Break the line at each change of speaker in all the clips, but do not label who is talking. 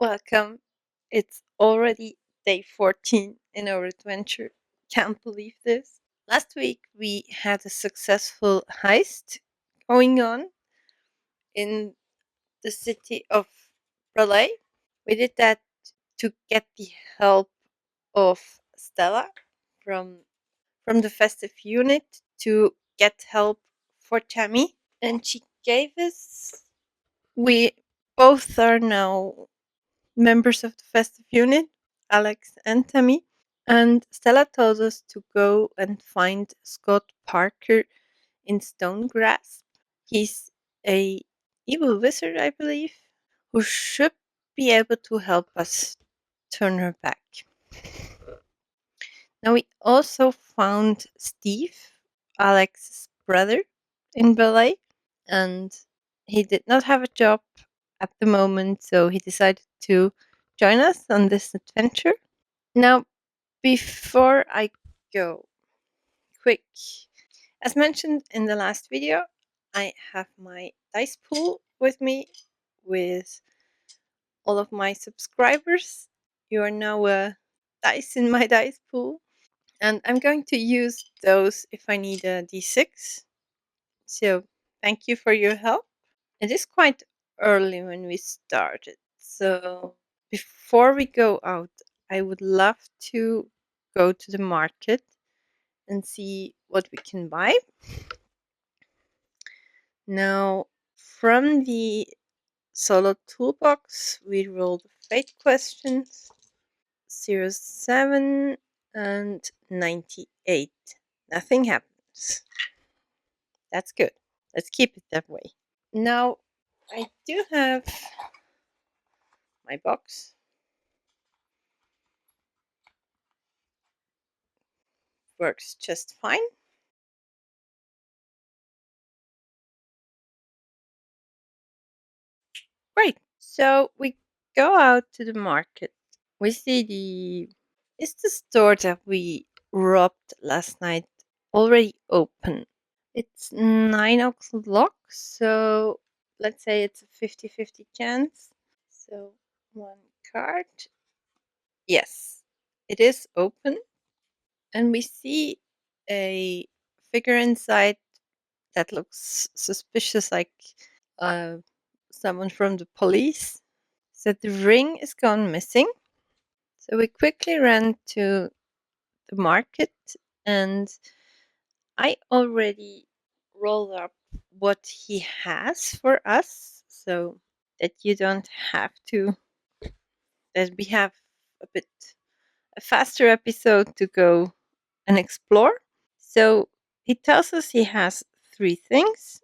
Welcome. It's already day 14 in our adventure. Can't believe this. Last week we had a successful heist going on in the city of Raleigh. We did that to get the help of Stella from from the festive unit to get help for Tammy, and she gave us. We both are now members of the festive unit, Alex and Tammy. And Stella told us to go and find Scott Parker in Stonegrass. He's a evil wizard, I believe, who should be able to help us turn her back. Now we also found Steve, Alex's brother, in Ballet, and he did not have a job at the moment, so he decided to join us on this adventure. Now, before I go, quick, as mentioned in the last video, I have my dice pool with me with all of my subscribers. You are now a dice in my dice pool, and I'm going to use those if I need a d6. So, thank you for your help. It is quite early when we started, so before we go out, I would love to go to the market and see what we can buy. Now, from the solo toolbox, we rolled fate questions 07 and 98. Nothing happens. That's good. Let's keep it that way. Now, I do have my box. Works just fine. Great. So we go out to the market. We see is the store that we robbed last night already open? It's 9 o'clock, so let's say it's a 50-50 chance. So one card. Yes, it is open. And we see a figure inside that looks suspicious, like uh, someone from the police. So the ring is gone missing. So we quickly ran to the market, and I already rolled up what he has for us so that you don't have to, that we have a faster episode to go and explore. So he tells us he has three things.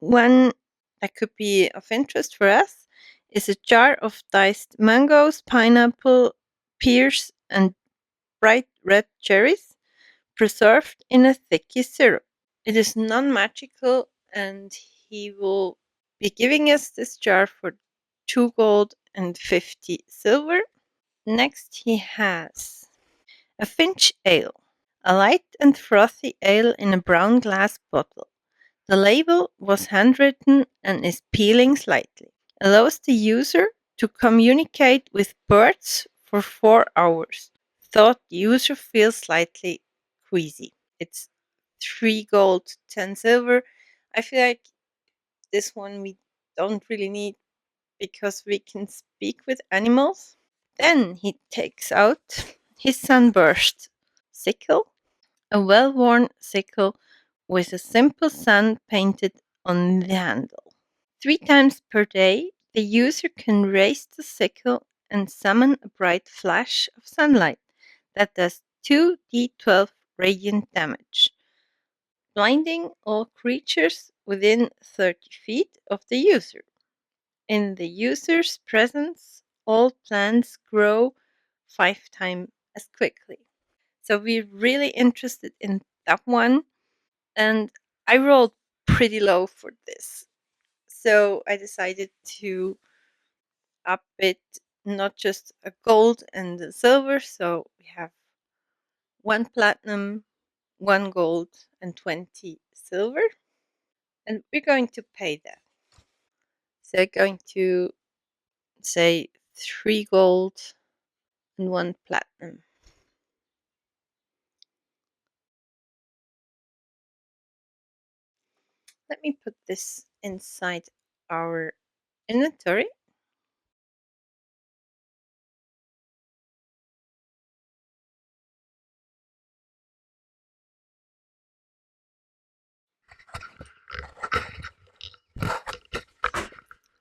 One that could be of interest for us is a jar of diced mangoes, pineapple, pears, and bright red cherries preserved in a thicky syrup. It is non-magical, and he will be giving us this jar for 2 gold and 50 silver. Next, he has a Finch ale, a light and frothy ale in a brown glass bottle. The label was handwritten and is peeling slightly. Allows the user to communicate with birds for 4 hours. Thought the user feels slightly queasy. It's 3 gold, 10 silver. I feel like this one we don't really need because we can speak with animals. Then he takes out his sunburst sickle, a well worn sickle with a simple sun painted on the handle. 3 times per day, the user can raise the sickle and summon a bright flash of sunlight that does 2d12 radiant damage, blinding all creatures within 30 feet of the user. In the user's presence, all plants grow 5 times as quickly. So we're really interested in that one, and I rolled pretty low for this. So I decided to up it, not just a gold and a silver. So we have 1 platinum, 1 gold, and 20 silver. And we're going to pay that. So I'm going to say 3 gold and 1 platinum. Let me put this inside our inventory.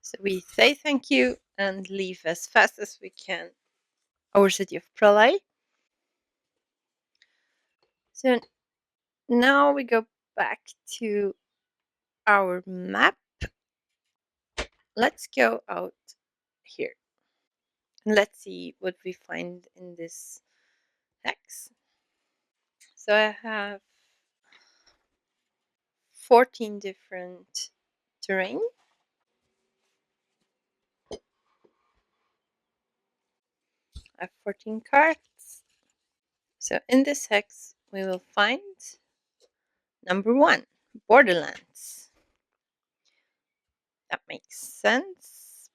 So we say thank you and leave as fast as we can our city of Pralay. So now we go back to our map. Let's go out here and let's see what we find in this hex. So I have 14 different terrain. I have 14 cards. So in this hex, we will find number 1, Borderlands. That makes sense.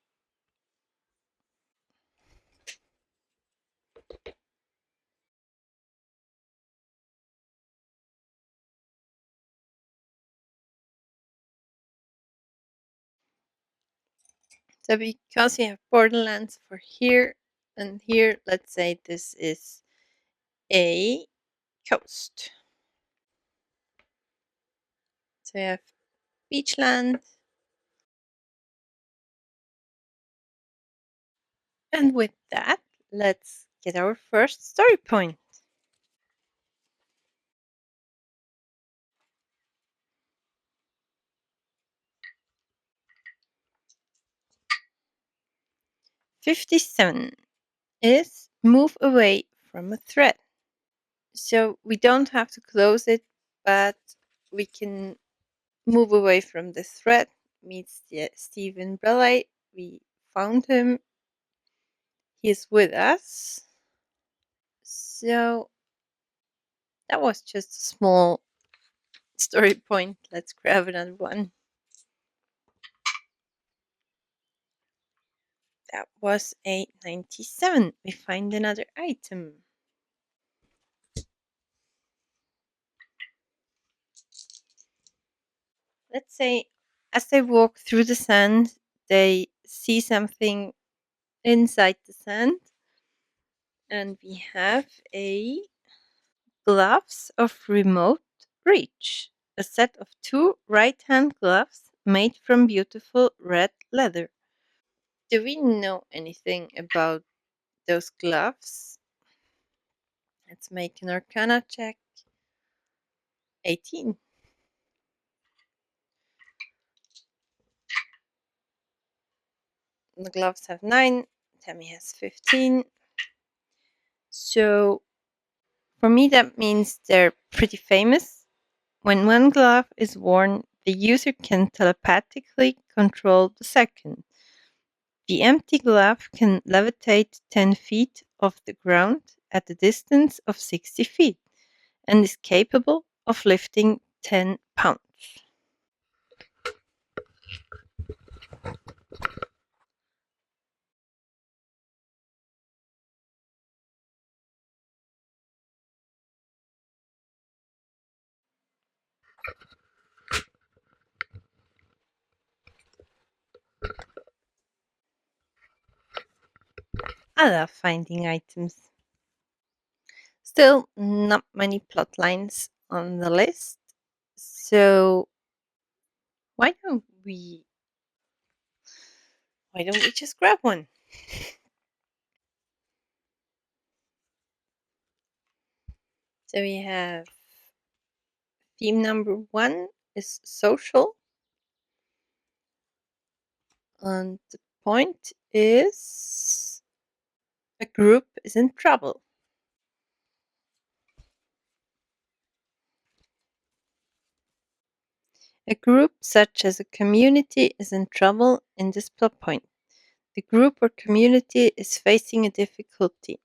So because we have Borderlands for here and here, let's say this is a coast. So we have Beachland. And with that, let's get our first story point. "57 is move away from a threat." So we don't have to close it, but we can move away from the threat. Meets Stephen Brelay. We found him. He is with us. So that was just a small story point. Let's grab another one. That was a 97. We find another item. Let's say as they walk through the sand, they see something inside the sand, and we have a gloves of remote reach, a set of 2 right-hand gloves made from beautiful red leather. Do we know anything about those gloves? Let's make an Arcana check. 18. The gloves have 9. Tammy has 15. So for me, that means they're pretty famous. When one glove is worn, the user can telepathically control the second. The empty glove can levitate 10 feet off the ground at a distance of 60 feet and is capable of lifting 10 pounds. I love finding items. Still, not many plot lines on the list, so why don't we just grab one? So we have theme number 1 is social, and the point is a group is in trouble. A group, such as a community, is in trouble in this plot point. The group or community is facing a difficulty.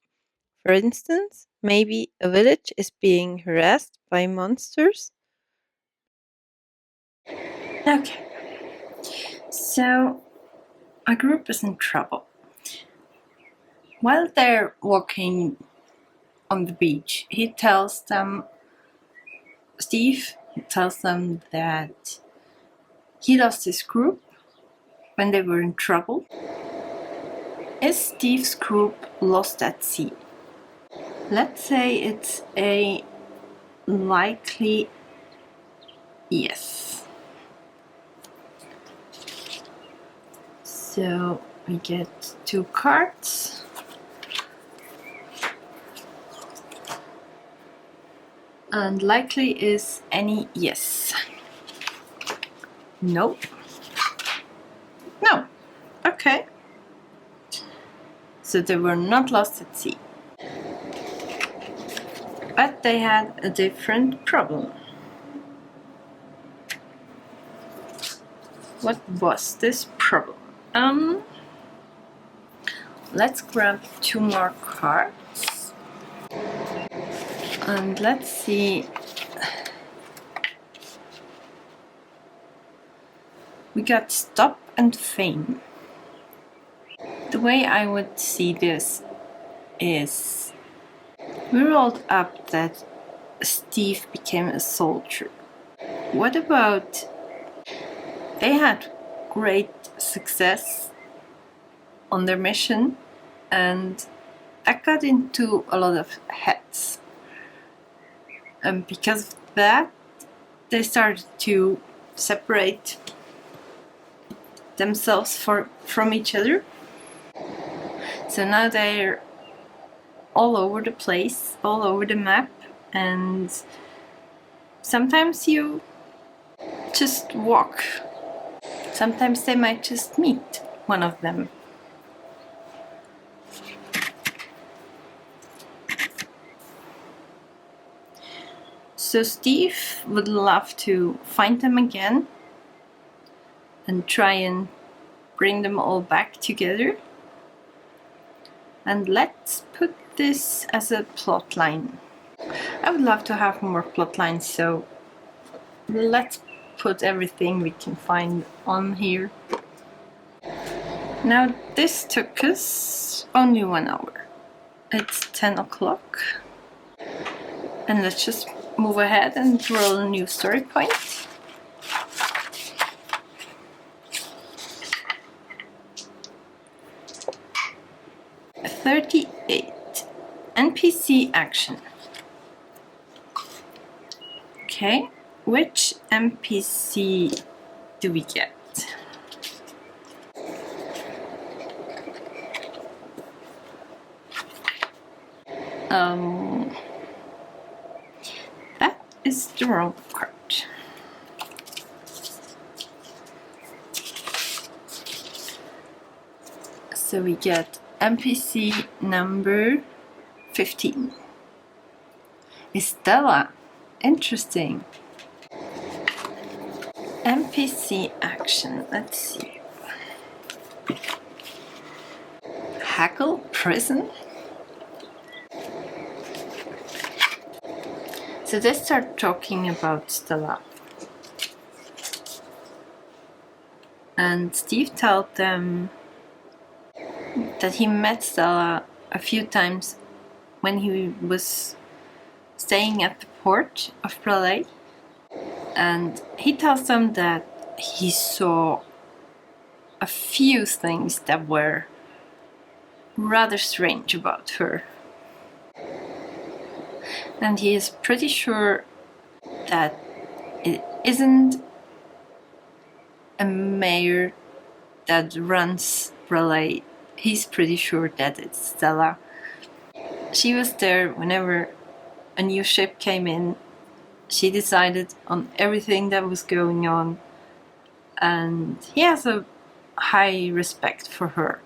For instance, maybe a village is being harassed by monsters. Okay, so a group is in trouble. While they're walking on the beach, Steve tells them that he lost his group when they were in trouble. Is Steve's group lost at sea? Let's say it's a likely yes. So we get 2 cards. And likely is any yes. No. No. Okay. So they were not lost at sea. But they had a different problem. What was this problem? Let's grab 2 more cards. And let's see. We got stop and fame. The way I would see this is we rolled up that Steve became a soldier. What about they had great success on their mission and that got into a lot of heads. And because of that, they started to separate themselves from each other. So now they're all over the place, all over the map, and sometimes you just walk. Sometimes they might just meet one of them. So Steve would love to find them again and try and bring them all back together. And let's put this as a plot line. I would love to have more plot lines, so let's put everything we can find on here. Now this took us only 1 hour. It's 10 o'clock. And let's just move ahead and roll a new story point. $38. NPC action. Okay, which NPC do we get? That is the wrong card. So we get NPC number 15. Estella. Interesting. NPC action. Let's see. Hackle prison. So they start talking about Stella. And Steve told them that he met Stella a few times when he was staying at the port of Roleplay. And he tells them that he saw a few things that were rather strange about her. And he is pretty sure that it isn't a mayor that runs Roleplay. He's pretty sure that it's Stella. She was there whenever a new ship came in. She decided on everything that was going on, and he has a high respect for her.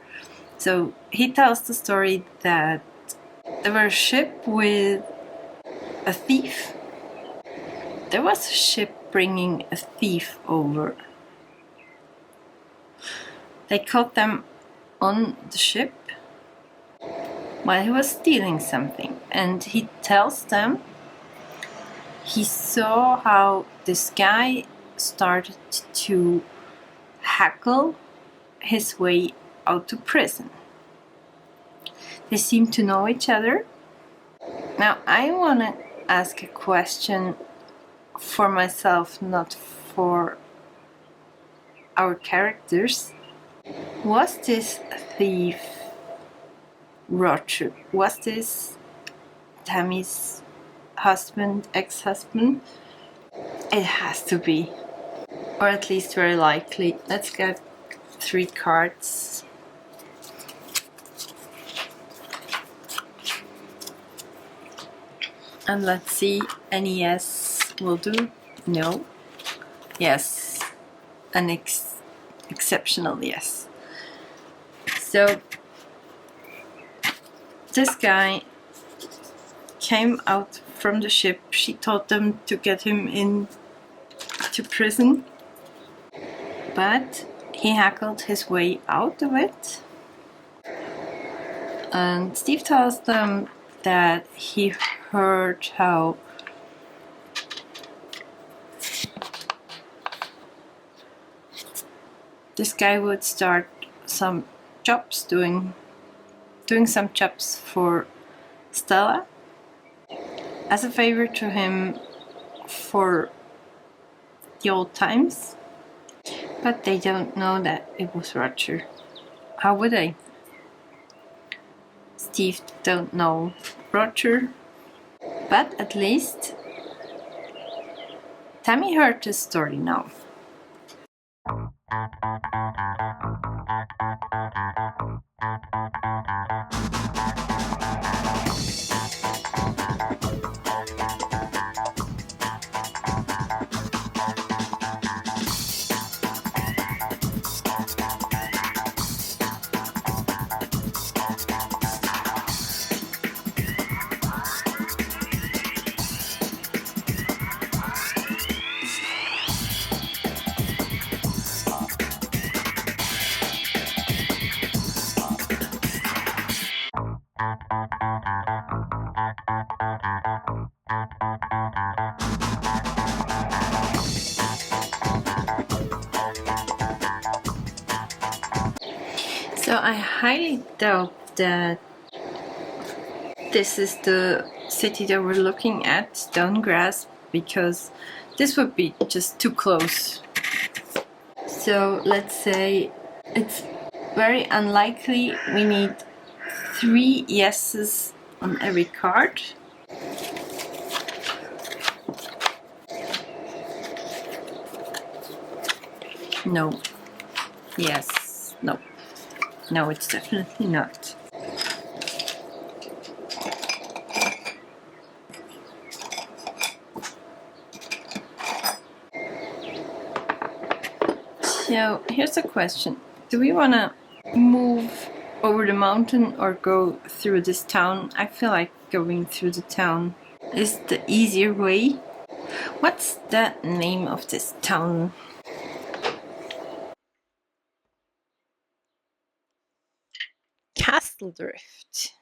So he tells the story that there was a ship with a thief. There was a ship bringing a thief over. They caught them on the ship while he was stealing something, and he tells them he saw how this guy started to hackle his way out to prison. They seem to know each other. Now, I want to ask a question for myself, not for our characters. Was this thief Roger? Was this Tammy's husband, ex-husband? It has to be, or at least very likely. Let's get 3 cards. And let's see, any yes will do. No. Yes. An exceptional yes. So this guy came out from the ship. She told them to get him in to prison, but he haggled his way out of it. And Steve tells them that he heard how this guy would start some jobs, doing some jobs for Stella as a favor to him for the old times. But they don't know that it was Roger. How would they? Steve don't know Roger, but at least Tammy heard the story now. So I highly doubt that this is the city that we're looking at, Stonegrass, because this would be just too close. So let's say it's very unlikely. We need 3 yeses on every card. No. Yes. No. No, it's definitely not. So here's a question. Do we want to move over the mountain or go through this town? I feel like going through the town is the easier way. What's the name of this town? Castle Drift.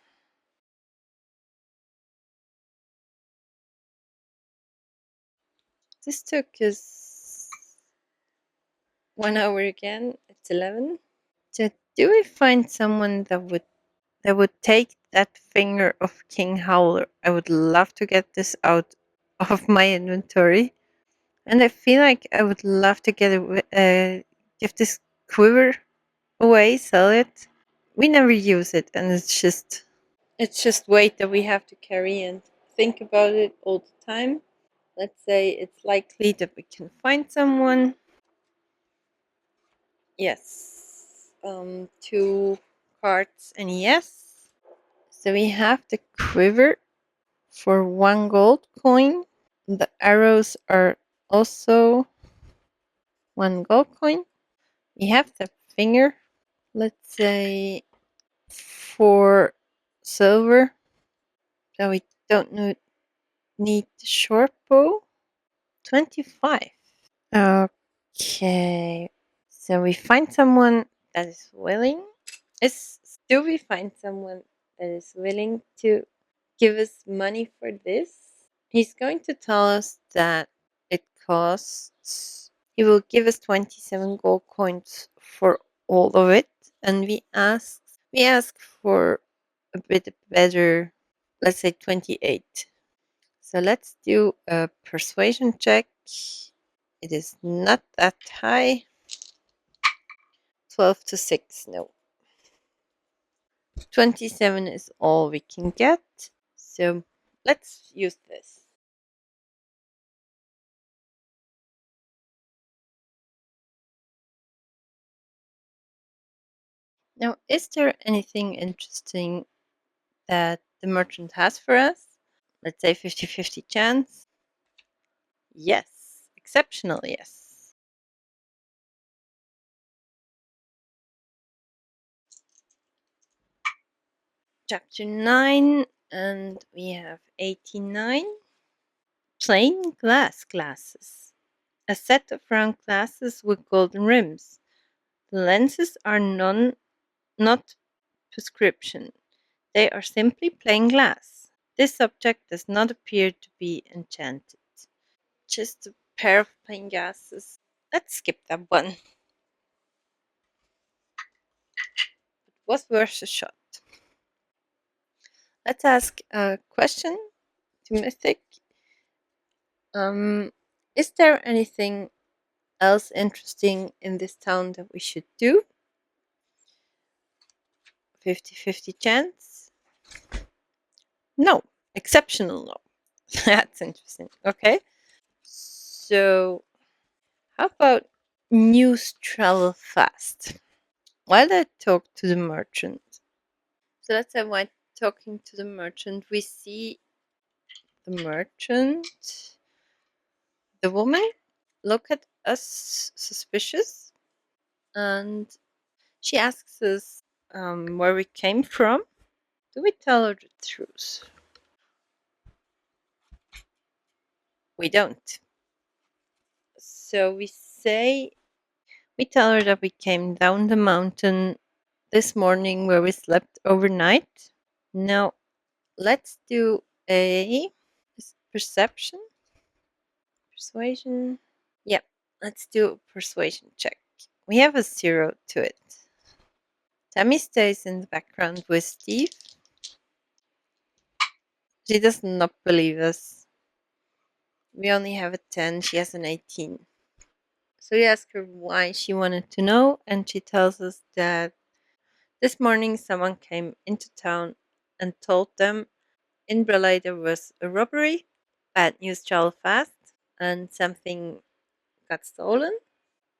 This took us 1 hour again. It's 11. So do we find someone that would take that finger of King Howler? I would love to get this out of my inventory. And I feel like I would love to give this quiver away, sell it. We never use it, and it's just weight that we have to carry and think about it all the time. Let's say it's likely that we can find someone. Yes. 2 cards and yes. So we have the quiver for 1 gold coin. The arrows are also 1 gold coin. We have the finger, let's say 4 silver. So we don't need the short bow. 25. Okay. So we find someone that is willing. Do we find someone that is willing to give us money for this? He's going to tell us that it costs. He will give us 27 gold coins for all of it, and we ask for a bit better, let's say 28. So let's do a persuasion check. It is not that high. 12 to 6, no. 27 is all we can get. So let's use this. Now, is there anything interesting that the merchant has for us? Let's say 50-50 chance. Yes, exceptional, yes. Chapter 9, and we have 89. Plain glass glasses. A set of round glasses with golden rims. The lenses are not prescription. They are simply plain glass. This object does not appear to be enchanted. Just a pair of plain glasses. Let's skip that one. It was worth a shot. Let's ask a question to Mythic. Is there anything else interesting in this town that we should do? 50-50 chance. No. Exceptional no. That's interesting. Okay. So, how about news travel fast? While I talk to the merchant. So let's say while talking to the merchant, we see the merchant, the woman, look at us suspicious, and she asks us where we came from. Do we tell her the truth? We don't. So we tell her that we came down the mountain this morning where we slept overnight. Now, let's do a perception, persuasion. Yeah, let's do a persuasion check. We have a 0 to it. Tammy stays in the background with Steve. She does not believe us. We only have a 10, she has an 18. So we ask her why she wanted to know, and she tells us that this morning someone came into town and told them in Bralay there was a robbery, bad news traveled fast, and something got stolen.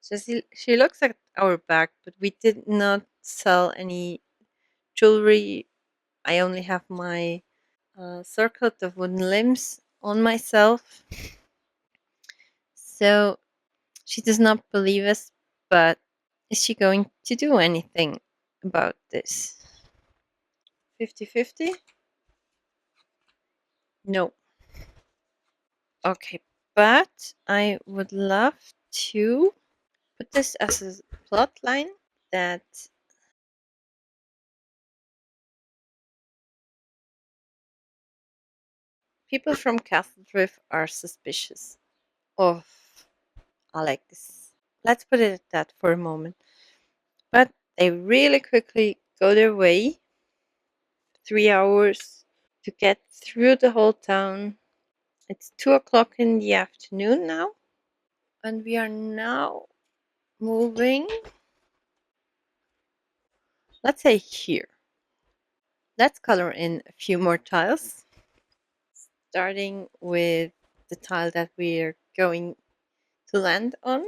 So she looks at our bag, but we did not sell any jewelry. I only have my circlet of wooden limbs on myself. So she does not believe us, but is she going to do anything about this? 50-50? No. Okay, but I would love to put this as a plot line that people from Castle Drift are suspicious of Alex. Let's put it at that for a moment. But they really quickly go their way. 3 hours to get through the whole town. It's 2 o'clock in the afternoon now. And we are now moving, let's say here. Let's color in a few more tiles. Starting with the tile that we're going to land on.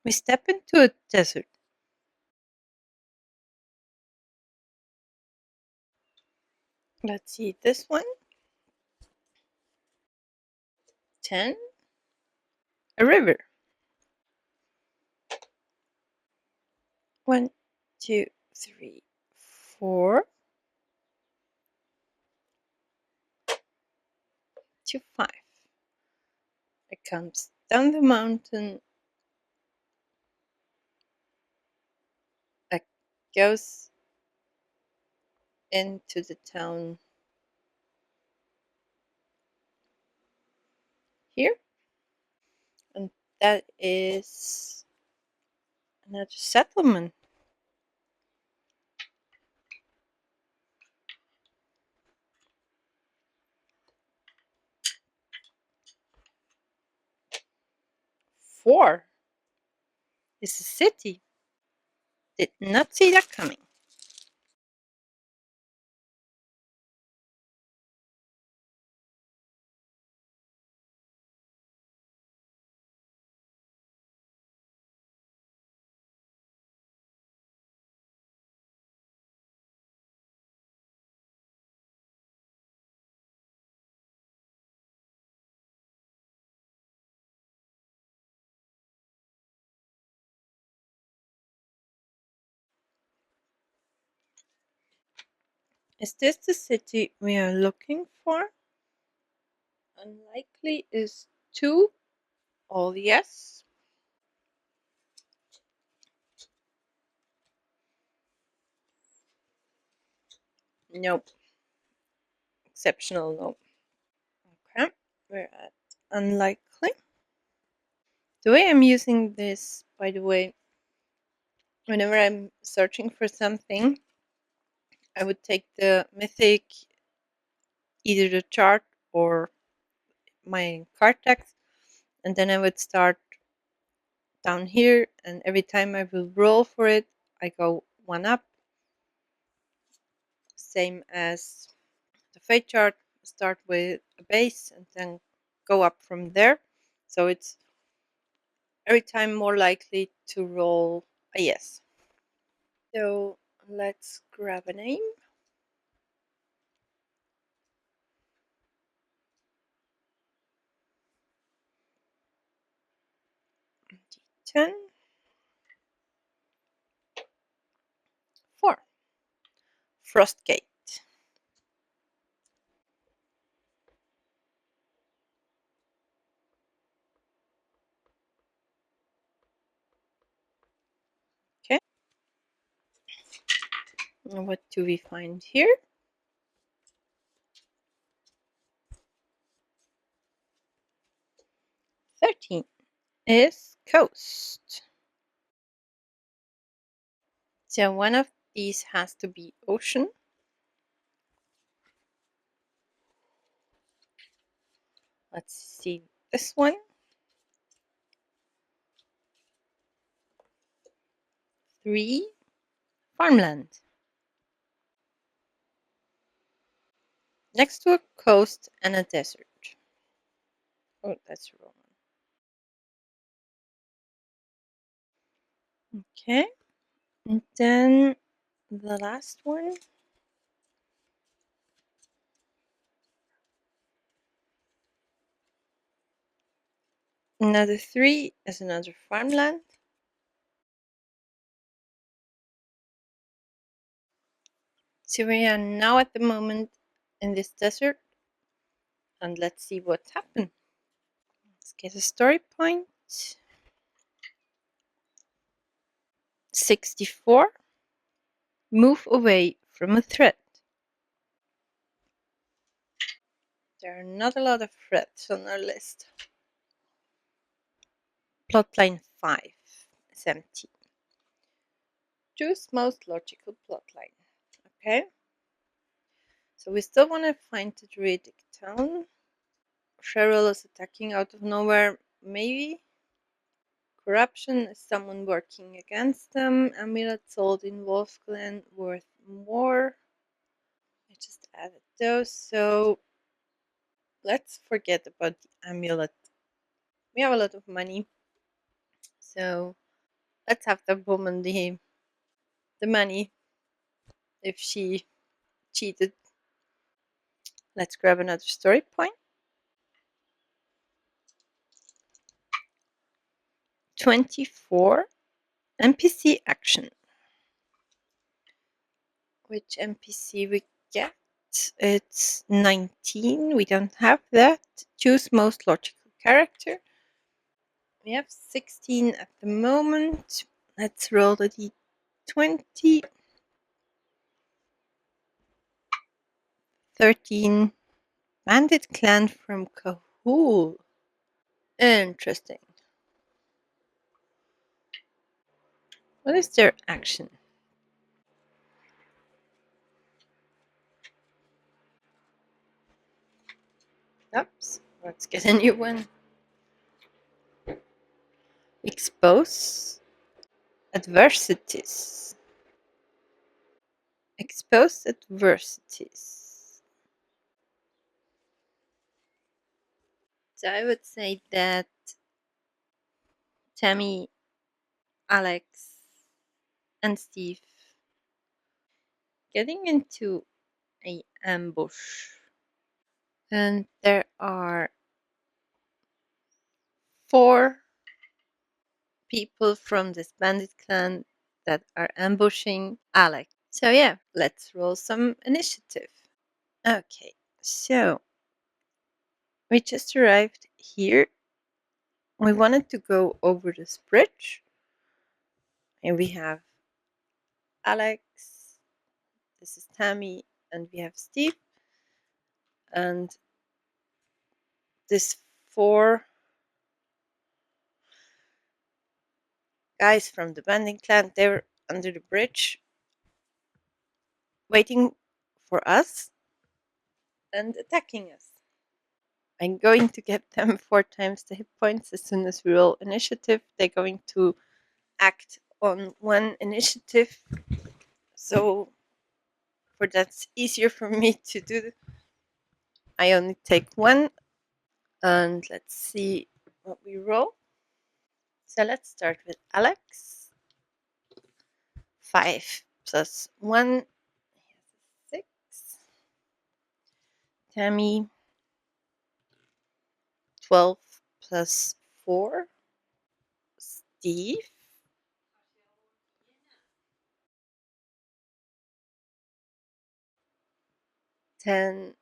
We step into a desert. Let's see this one. 10. A river. 1, 2, 3, 4 to 5. It comes down the mountain. It goes into the town here. And that is Another settlement. Four is a city. Did not see that coming. Is this the city we are looking for? Unlikely is 2. All yes. Nope. Exceptional no. Okay. We're at unlikely. The way I'm using this, by the way, whenever I'm searching for something, I would take the mythic, either the chart or my card text, and then I would start down here, and every time I will roll for it, I go 1 up. Same as the fate chart, start with a base and then go up from there. So it's every time more likely to roll a yes. So let's grab a name. D10. 4. Frostgate. Okay. And what do we find here? 13 is coast. So one of these has to be ocean. Let's see this one. 3, farmland. Next to a coast and a desert. Oh, that's wrong. Okay. And then the last one. Another 3 is another farmland. So we are now at the moment in this desert, and let's see what happened. Let's get a story point. 64. Move away from a threat. There are not a lot of threats on our list. Plotline 5 is empty. Choose most logical plotline. Okay. So we still want to find the druidic town. Cheryl is attacking out of nowhere, maybe. Corruption is someone working against them. Amulet sold in Wolf Glen worth more. I just added those. So let's forget about the amulet. We have a lot of money. So let's have the woman the money if she cheated. Let's grab another story point. 24. NPC action. Which NPC we get? It's 19. We don't have that. Choose most logical character. We have 16 at the moment. Let's roll the d20. 13. Bandit clan from Cahul. Interesting. What is their action? Oops, let's get a new one. Expose adversities. Expose adversities. So I would say that Tammy, Alex, and Steve getting into a ambush. And there are 4 people from this bandit clan that are ambushing Alex. So yeah, let's roll some initiative. Okay, so we just arrived here. We wanted to go over this bridge. And we have Alex, this is Tammy, and we have Steve. And this 4 guys from the bandit clan, they're under the bridge waiting for us and attacking us. I'm going to get them 4 times the hit points as soon as we roll initiative. They're going to act on 1 initiative. So for that's easier for me to do. I only take 1. And let's see what we roll. So let's start with Alex. 5 plus 1, 6. Tammy, 12 plus 4. Steve, 10.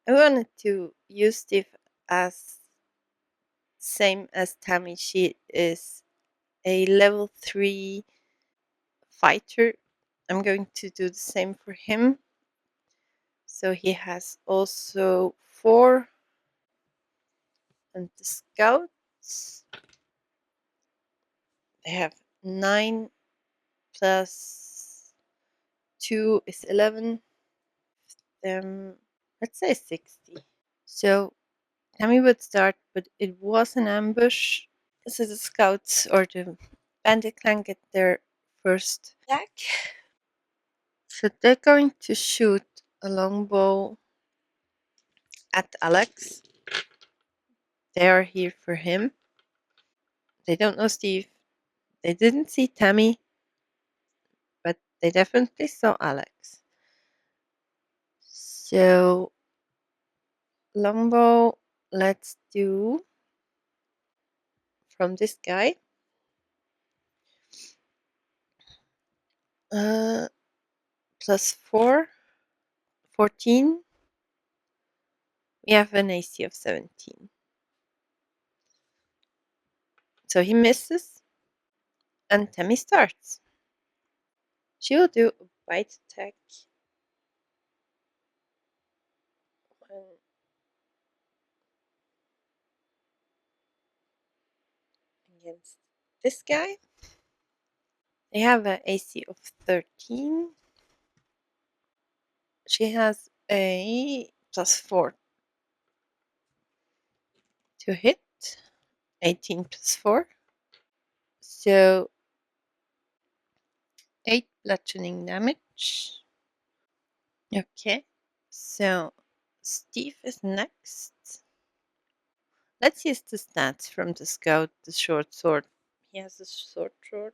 I wanted to use Steve as same as Tammy. She is a level 3 fighter. I'm going to do the same for him. So he has also 4. And the scouts, they have 9 plus 2 is 11. Let's say 60. So Tammy would start, but it was an ambush. So the scouts or the bandit clan get their first attack. So they're going to shoot a longbow at Alex. They are here for him. They don't know Steve. They didn't see Tammy, but they definitely saw Alex. So longbow, let's do from this guy. Plus 4, 14. We have an AC of 17. So he misses, and Tammy starts. She will do a bite attack against this guy. They have an AC of 13. She has a plus 4 to hit, 18 plus 4. So 8 bludgeoning damage. Okay, so Steve is next. Let's use the stats from the scout, the short sword. He has a short sword.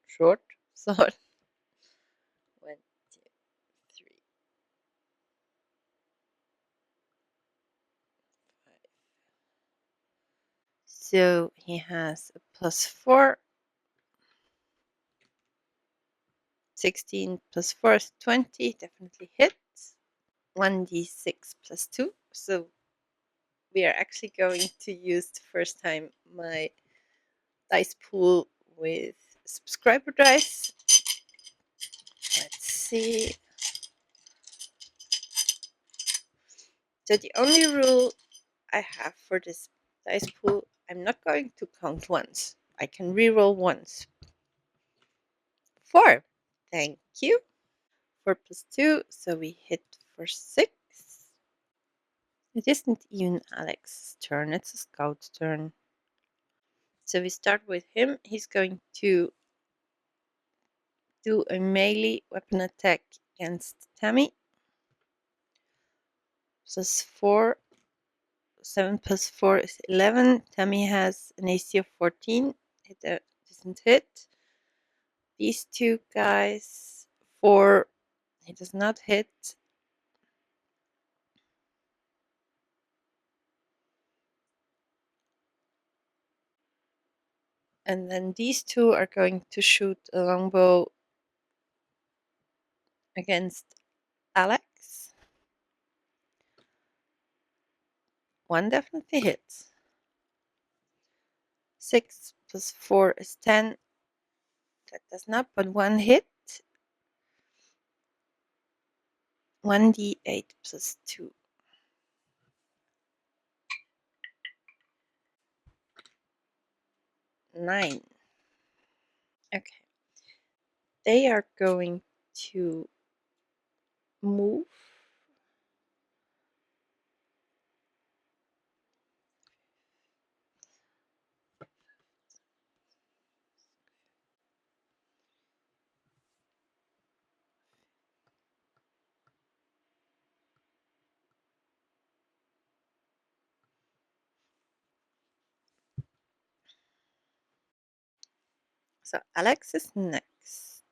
Short sword. 1, 2, 3, 5. So he has a plus 4. 16 plus 4 is 20. Definitely hits. 1d6 plus 2. So we are actually going to use the first time my dice pool with subscriber dice. Let's see. So the only rule I have for this dice pool, I'm not going to count once. I can reroll once. 4. Thank you. 4 plus 2, so we hit for 6. It isn't even Alex's turn, it's a scout's turn. So we start with him. He's going to do a melee weapon attack against Tammy. Plus 4. 7 plus 4 is 11. Tammy has an AC of 14. It doesn't hit. These two guys, 4. He does not hit. And then these two are going to shoot a longbow against Alex. 1 definitely hits. 6 plus 4 is 10. That does not, but 1 hit. 1d8 plus 2. 9. Okay. They are going to move. So Alex is next.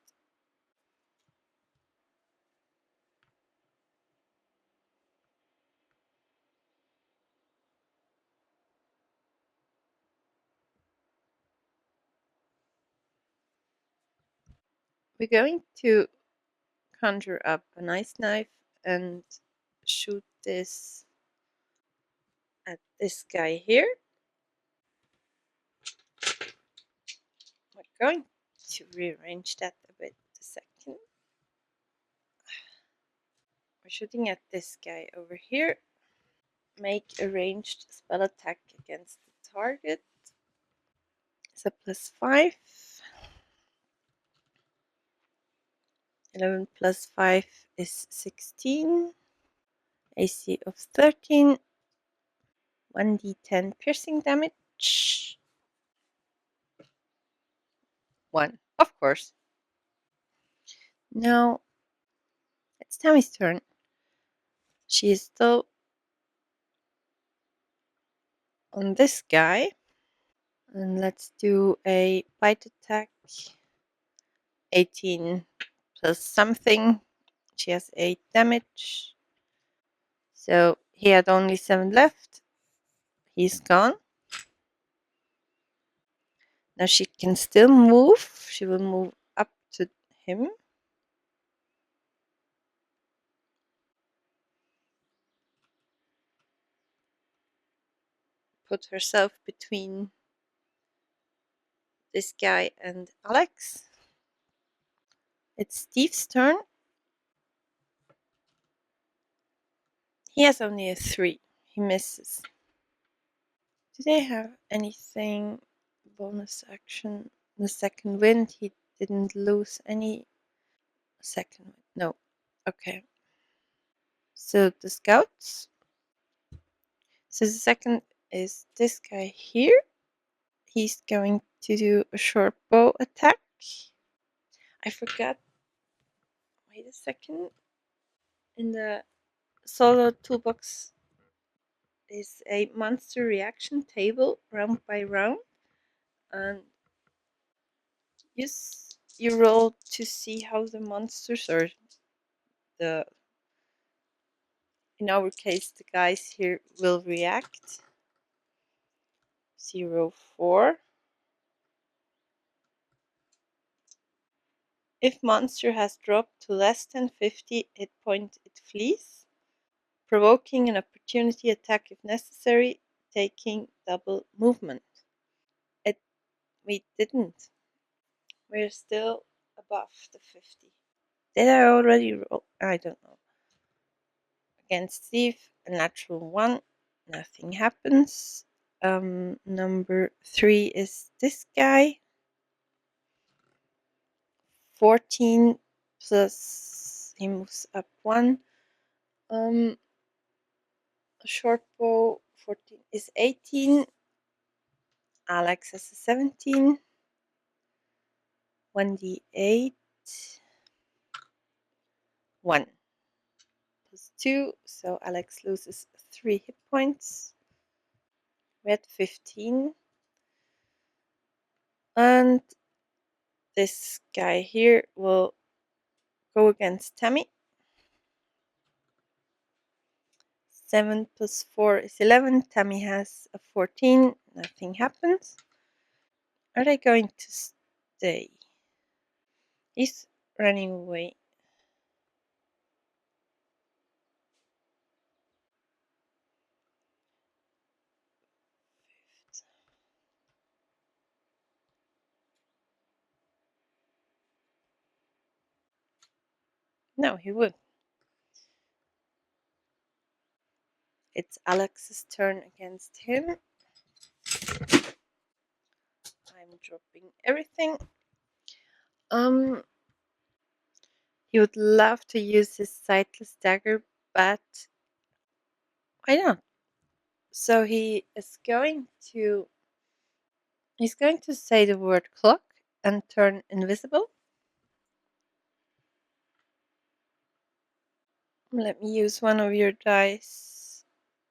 We're going to conjure up a nice knife and shoot this at this guy here. We're going to rearrange that a bit a second. We're shooting at this guy over here. Make a ranged spell attack against the target. So plus 5. 11 plus 5 is 16. AC of 13. 1d10 piercing damage. 1, of course. Now it's Tammy's turn. She is still on this guy. And let's do a bite attack. 18 plus something. She has 8 damage. So he had only 7 left. He's gone. Now she can still move. She will move up to him. Put herself between this guy and Alex. It's Steve's turn. He has only a 3. He misses. Do they have anything bonus action? The second wind, he didn't lose any second. No. Okay. So the scouts. So the second is this guy here. He's going to do a short bow attack. I forgot. Wait a second. In the solo toolbox is a monster reaction table round by round. And you roll to see how the monsters or the in our case the guys here will react. 0, 4. If monster has dropped to less than 50 hit point, it flees, provoking an opportunity attack if necessary, taking double movement. We didn't. We're still above the 50. Did I already roll? I don't know. Against Steve, a natural 1. Nothing happens. Number 3 is this guy. 14 plus he moves up 1. A short bow 14 is 18. Alex has a 17. 1d8. 1 plus 2, so Alex loses 3 hit points. We had 15. And this guy here will go against Tammy. 7 plus 4 is 11. Tammy has a 14. Nothing happens. Are they going to stay? He's running away. No, he would. It's Alex's turn against him. I'm dropping everything. He would love to use his sightless dagger, but why not? So he's going to say the word clock and turn invisible. Let me use one of your dice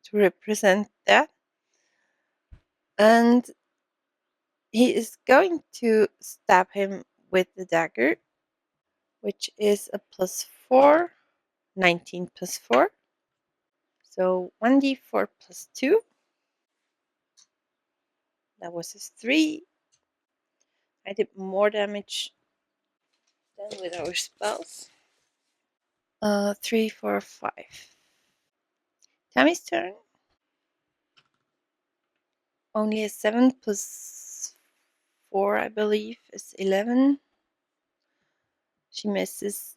to represent that. And he is going to stab him with the dagger, which is a +4, 19 plus 4. So 1d4 plus 2. That was his 3. I did more damage than with our spells. 3, 4, 5. Tammy's turn. Only a 7 plus 4, I believe, is 11. She misses.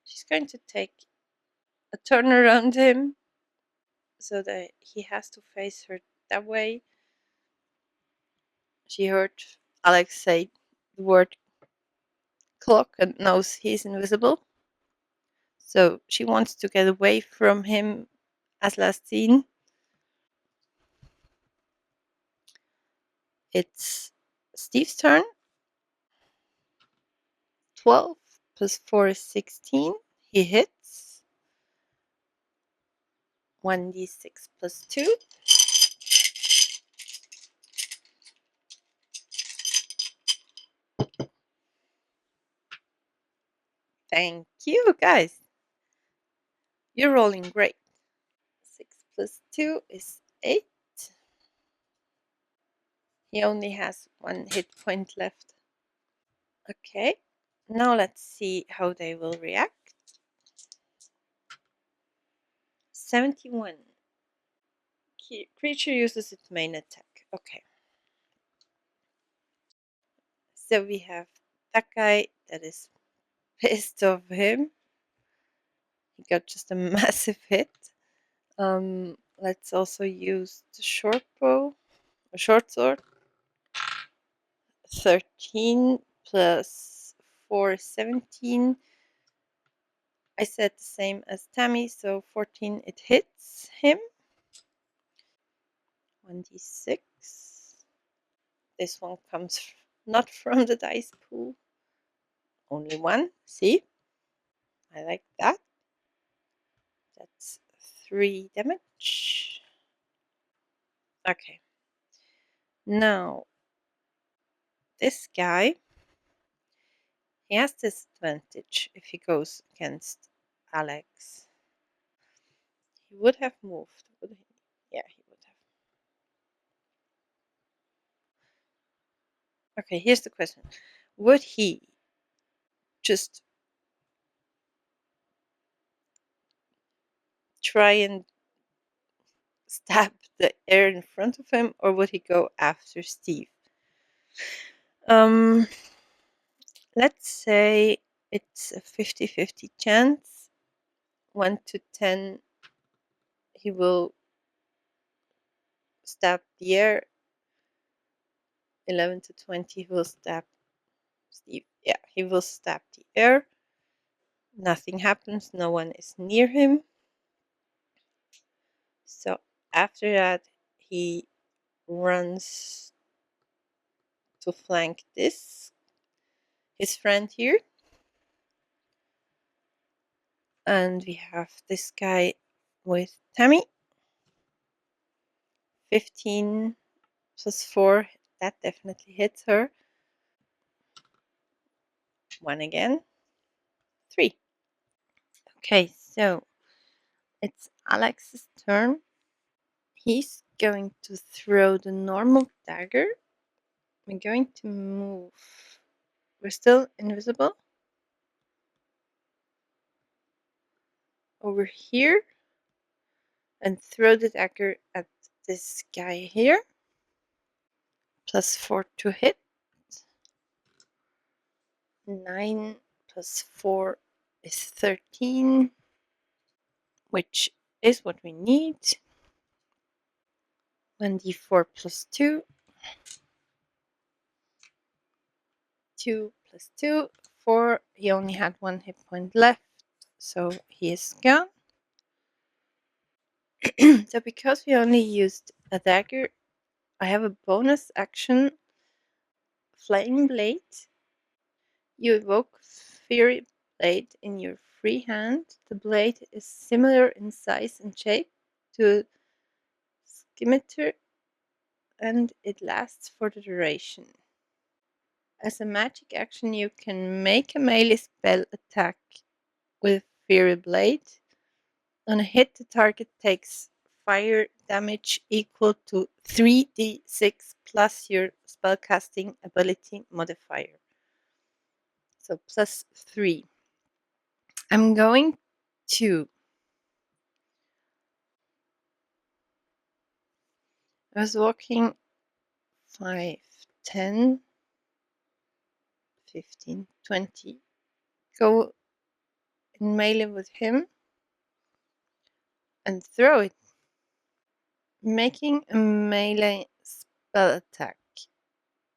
She's going to take a turn around him so that he has to face her that way. She heard Alex say the word clock and knows he's invisible. So she wants to get away from him as last seen. It's Steve's turn. 12 plus 4 is 16. He hits. 1d6 plus 2. Thank you, guys. You're rolling great. 6 plus 2 is 8. He only has 1 hit point left. Okay, now let's see how they will react. 71. Creature uses its main attack. Okay. So we have that guy that is pissed off him. He got just a massive hit. Let's also use the short bow, a short sword. 13 plus 4 is 17. I said the same as Tammy, so 14, it hits him. 1d6. This one comes not from the dice pool. Only 1. See? I like that. That's 3 damage. Okay. Now, this guy, he has disadvantage if he goes against Alex. He would have moved, would he? Yeah, he would have. Okay, here's the question. Would he just try and stab the air in front of him, or would he go after Steve? Let's say It's a 50-50 chance. 1 to 10, he will stab the air. 11 to 20, he will stab Steve. Yeah, he will stab the air. Nothing happens. No one is near him. So after that, he runs to flank his friend here. And we have this guy with Tammy. 15 plus 4. That definitely hits her. 1 again. 3. Okay, so it's Alex's turn. He's going to throw the normal dagger. We're going to move. We're still invisible. Over here. And throw the dagger at this guy here. Plus 4 to hit. 9 plus 4 is 13. Which is what we need. 1d4 plus 2. 2 plus 2. 4. He only had 1 hit point left. So he is gone. So because we only used a dagger, I have a bonus action, Flame Blade. You evoke Fiery Blade in your free hand. The blade is similar in size and shape to Scimitar, and it lasts for the duration. As a magic action, you can make a melee spell attack with Fiery Blade. On a hit, the target takes fire damage equal to 3d6 plus your spellcasting ability modifier. So plus 3. I'm going to. I was walking 5, 10, 15, 20. Go in melee with him and throw it. Making a melee spell attack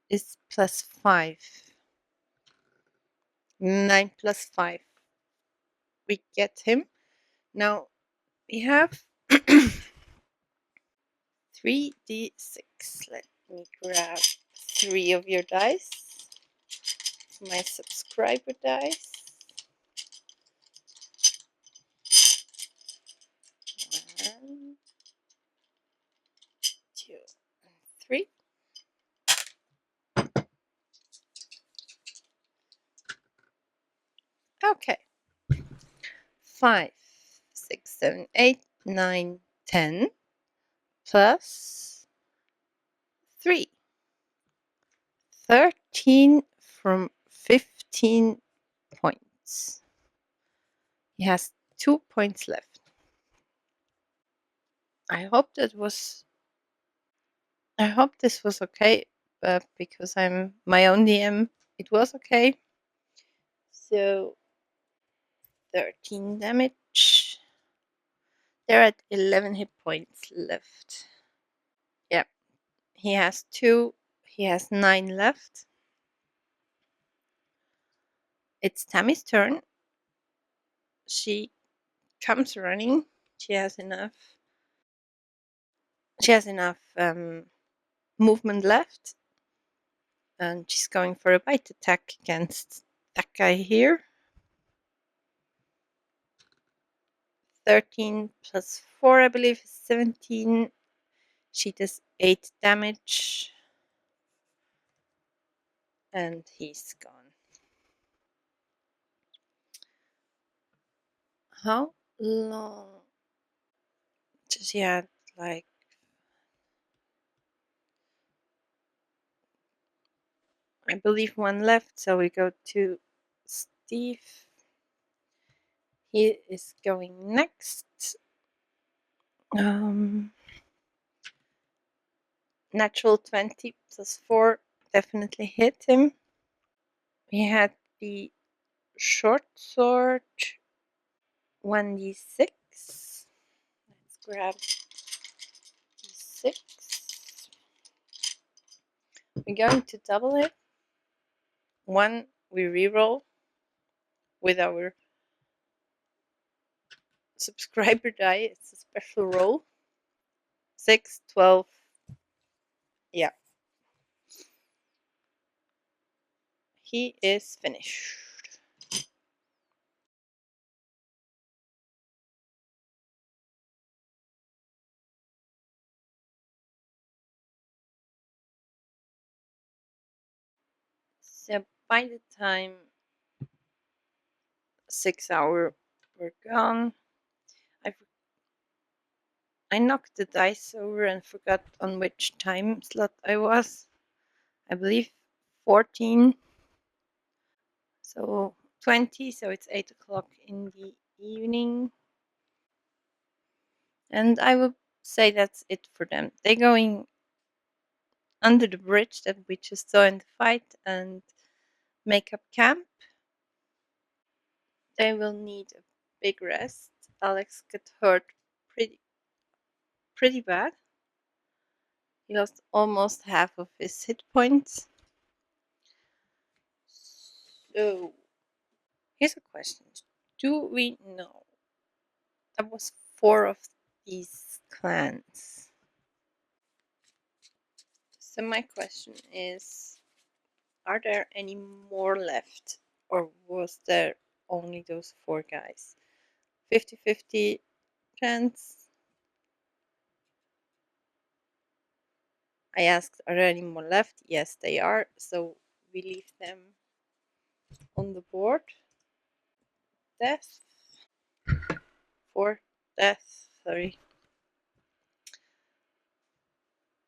is plus 5. 9 plus 5. We get him. Now we have 3d6. Let me grab 3 of your dice. My subscriber dice. 1, 2, and 3. Okay. 5, 6, 7, 8, 9, 10 plus 3. 13 from 15 points. He has 2 points left. I hope this was okay, but because I'm my own DM, it was okay. So 13 damage. They're at 11 hit points left. Yeah. He has 2. He has 9 left. It's Tammy's turn. She comes running. She has enough movement left. And she's going for a bite attack against that guy here. 13 plus 4, I believe, is 17. She does 8 damage. And he's gone. How long does he have? Like, I believe 1 left, so we go to Steve. He is going next. Natural 20 plus 4 definitely hit him. We had the short sword, 1d6. Let's grab d6. We're going to double it. One we reroll with our subscriber die. It's a special roll. 6, 12. Yeah. He is finished. So by the time 6 hours were gone, I knocked the dice over and forgot on which time slot I was. I believe 14. So 20, so it's 8 o'clock in the evening. And I will say that's it for them. They're going under the bridge that we just saw in the fight and make up camp. They will need a big rest. Alex got hurt pretty bad. He lost almost half of his hit points. So here's a question. Do we know? That was 4 of these clans. So my question is, are there any more left? Or was there only those 4 guys? 50-50 chance. I asked, are there any more left? Yes, they are. So we leave them on the board. Death. 4 death, sorry.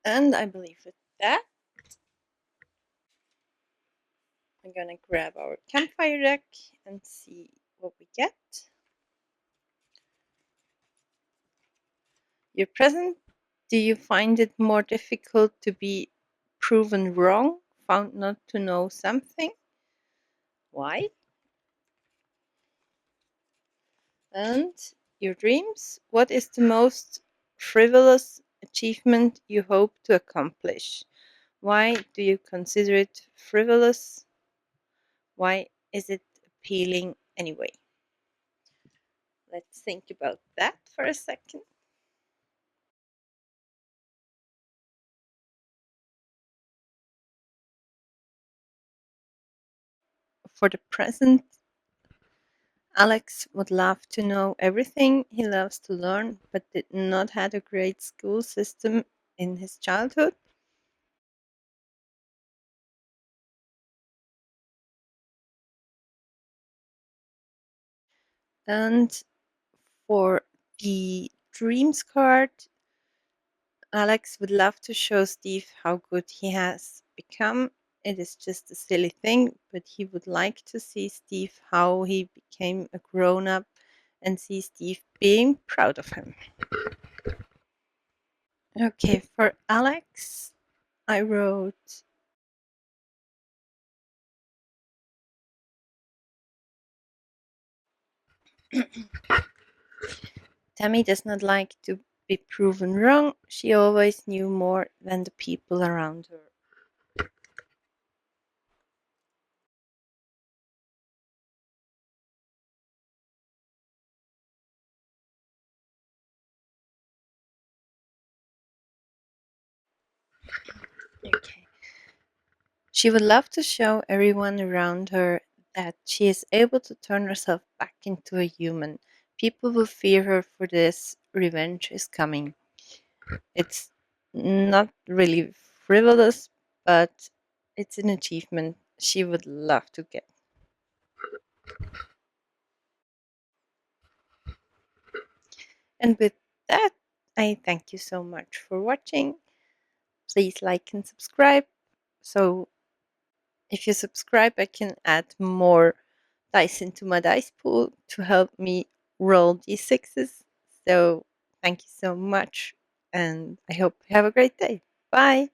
And I believe with that, I'm gonna grab our campfire deck and see what we get. Your present, do you find it more difficult to be proven wrong, found not to know something? Why? And your dreams, what is the most frivolous achievement you hope to accomplish? Why do you consider it frivolous? Why is it appealing anyway? Let's think about that for a second. For the present, Alex would love to know everything. He loves to learn, but did not have a great school system in his childhood. And for the dreams card, Alex would love to show Steve how good he has become. It is just a silly thing, but he would like to see Steve how he became a grown up and see Steve being proud of him. Okay, for Alex, I wrote Tammy does not like to be proven wrong. She always knew more than the people around her. Okay. She would love to show everyone around her that she is able to turn herself back into a human. People will fear her for this. Revenge is coming. It's not really frivolous, but it's an achievement she would love to get. And with that, I thank you so much for watching. Please like and subscribe. So if you subscribe, I can add more dice into my dice pool to help me roll d6s. So thank you so much, and I hope you have a great day. Bye.